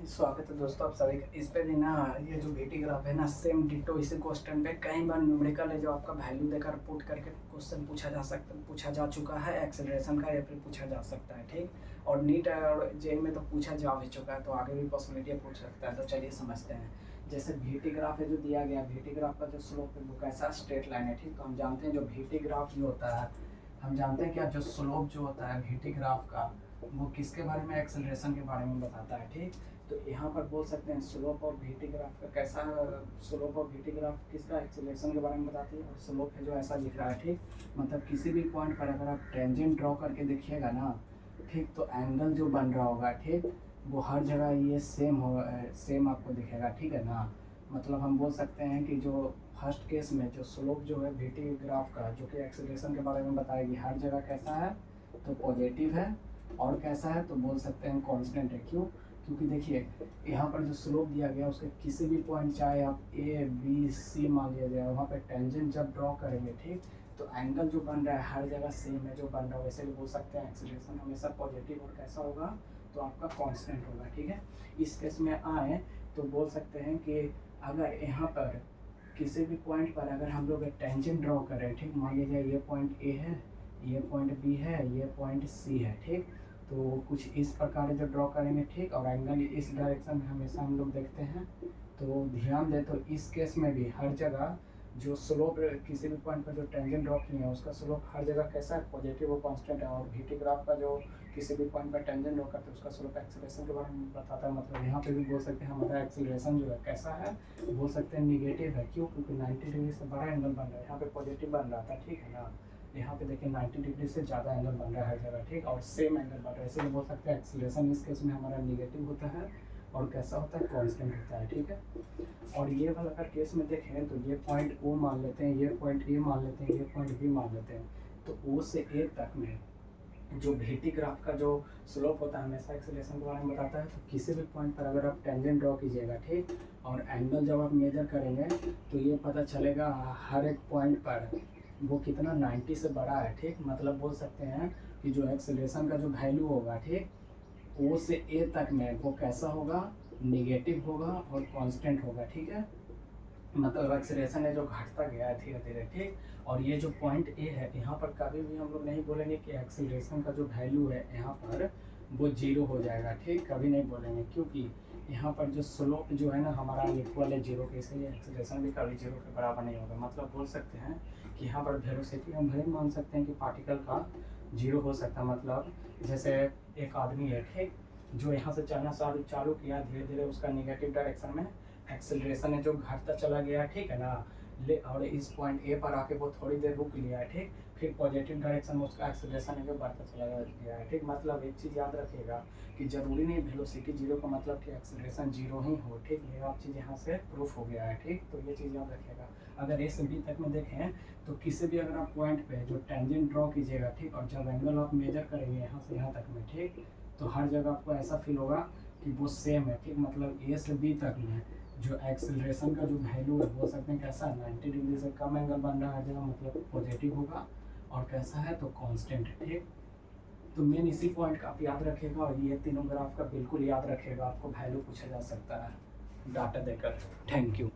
स्वागत है दोस्तों आप सभी का। इस पे भी ना ये जो बीटी ग्राफ है ना सेम डिटो इसी क्वेश्चन पे कई बार न्यूमेरिकल है जो आपका वैल्यू देकर पुट करके क्वेश्चन पूछा जा चुका है एक्सेलरेशन का, या फिर पूछा जा सकता है। ठीक, और नीट और जेई में तो पूछा जा भी चुका है, तो आगे भी पॉसिबिलिटी पूछ सकता है। तो चलिए समझते हैं। जैसे बीटी ग्राफ है जो दिया गया, बीटी ग्राफ का जो स्लोप है वो कैसा स्ट्रेट लाइन है। ठीक, तो हम जानते हैं जो बीटी ग्राफ जो होता है, हम जानते हैं क्या जो स्लोप जो होता है बीटी ग्राफ का वो किसके बारे में, एक्सेलरेशन के बारे में बताता है। ठीक, तो यहाँ पर बोल सकते हैं स्लोप ऑफ बीटी ग्राफ का कैसा, स्लोप ऑफ बीटी ग्राफ किसका, एक्सेलरेशन के बारे में बताती है। और स्लोप है जो ऐसा लिख रहा है। ठीक, मतलब किसी भी पॉइंट पर अगर आप टेंजेंट ड्रॉ करके देखिएगा ना, ठीक, तो एंगल जो बन रहा होगा, ठीक, वो हर जगह ये सेम आपको दिखेगा। ठीक है ना, मतलब हम बोल सकते हैं कि जो फर्स्ट केस में जो स्लोप जो है बीटी ग्राफ का जो कि एक्सेलरेशन के बारे में बताएगी, हर जगह कैसा है तो पॉजिटिव है, और कैसा है तो बोल सकते हैं कांस्टेंट है। क्यों? क्योंकि देखिए यहाँ पर जो स्लोप दिया गया उसके किसी भी पॉइंट, चाहे आप ए बी सी मान लिया जाए, वहाँ पर टेंजेंट जब ड्रॉ करेंगे, ठीक, तो एंगल जो बन रहा है हर जगह सेम है जो बन रहा है। वैसे भी बोल सकते हैं एक्सेलरेशन हमेशा पॉजिटिव और कैसा होगा तो आपका कांस्टेंट होगा। ठीक है, इस केस में आए तो बोल सकते हैं कि अगर यहाँ पर किसी भी पॉइंट पर अगर हम लोग टेंजेंट ड्रॉ करें, ठीक, मान लीजिए ये पॉइंट ए है, ये पॉइंट बी है, ये पॉइंट सी है, ठीक, तो कुछ इस प्रकार जो ड्रॉ करेंगे, ठीक, और एंगल इस डायरेक्शन में हमेशा हम लोग देखते हैं। तो ध्यान दें तो इस केस में भी हर जगह जो स्लोप किसी भी पॉइंट पर जो टेंजेंट ड्रॉ किए हैं उसका स्लोप हर जगह कैसा है, पॉजिटिव और कांस्टेंट है। और बीटी ग्राफ का जो किसी भी पॉइंट पर टेंजेंट ड्रॉ करते हैं उसका स्लोप एक्सेलरेशन के बारे में बताता है। मतलब यहाँ पे भी बोल सकते हैं हमारा एक्सेलरेशन जो है कैसा है, बोल सकते हैं निगेटिव है। क्यों? क्योंकि 90 डिग्री से बड़ा एंगल बन रहा है, यहाँ पे पॉजिटिव बन रहा था, ठीक है ना, यहाँ पे देखिए 90 डिग्री से ज़्यादा एंगल बन रहा है हर जगह, ठीक, और सेम एंगल बन रहा है। इसलिए बोल सकते हैं एक्सीलरेशन इस केस में हमारा निगेटिव होता है और कैसा होता है, कांस्टेंट होता है। ठीक है, और ये वाला अगर केस में देखें तो ये पॉइंट ओ मान लेते हैं, ये पॉइंट ए मान लेते हैं, ये पॉइंट बी मान लेते हैं। तो ओ से ए तक में जो बीटी ग्राफ का जो स्लोप होता है हमेशा एक्सेलरेशन के बारे में बताता है। तो किसी भी पॉइंट पर अगर आप टेंजेंट ड्रॉ कीजिएगा, ठीक, और एंगल जब आप मेजर करेंगे तो ये पता चलेगा हर एक पॉइंट पर वो कितना 90 से बड़ा है। ठीक, मतलब बोल सकते हैं कि जो एक्सेलरेशन का जो वैल्यू होगा, ठीक, ओ से ए तक में वो कैसा होगा, निगेटिव होगा और कांस्टेंट होगा। ठीक है, मतलब एक्सेलरेशन है जो घटता गया है धीरे धीरे, ठीक, और ये जो पॉइंट ए है यहाँ पर कभी भी हम लोग नहीं बोलेंगे कि एक्सेलरेशन का जो वैल्यू है यहाँ पर वो जीरो हो जाएगा। ठीक, कभी नहीं बोलेंगे, क्योंकि यहाँ पर जो स्लोप जो है ना हमारा इक्वल है जीरो के, इसलिए एक्सेलरेशन भी कभी जीरो के बराबर नहीं होगा। मतलब बोल सकते हैं कि यहाँ पर वेलोसिटी हम भले मान सकते हैं कि पार्टिकल का जीरो हो सकता है। मतलब जैसे एक आदमी है, ठीक, जो यहाँ से चलना चालू किया, धीरे धीरे उसका निगेटिव डायरेक्शन में एक्सेलरेशन है जो घटता चला गया, ठीक है ना, और इस पॉइंट ए पर आके वो थोड़ी देर रुक लिया है, ठीक, फिर पॉजिटिव डायरेक्शन में उसका एक्सेलरेशन है जो बढ़ता चला गया है। ठीक, मतलब एक चीज़ याद रखिएगा कि जरूरी नहीं वेलोसिटी जीरो का मतलब कि एक्सेलरेशन जीरो ही हो। ठीक, ये आप चीज़ यहाँ से प्रूफ हो गया है। ठीक, तो ये चीज़ याद रखिएगा। अगर ए से बी तक में देखें तो किसी भी अगर आप पॉइंट पे जो टेंजेंट ड्रॉ कीजिएगा, ठीक, और जब एंगल आप मेजर करेंगे यहाँ से यहाँ तक में, ठीक, तो हर जगह आपको ऐसा फील होगा कि वो सेम है। ठीक, मतलब ए से बी तक में जो एक्सेलरेशन का जो वैल्यू है बोल सकते हैं कैसा, 90 डिग्री से कम एंगल बन रहा है जगह, मतलब पॉजिटिव होगा, और कैसा है तो कांस्टेंट है। ठीक, तो मेन इसी पॉइंट का आप याद रखेगा, और ये तीनों ग्राफ का बिल्कुल याद रखेगा, आपको वैल्यू पूछा जा सकता है डाटा देकर। Thank you.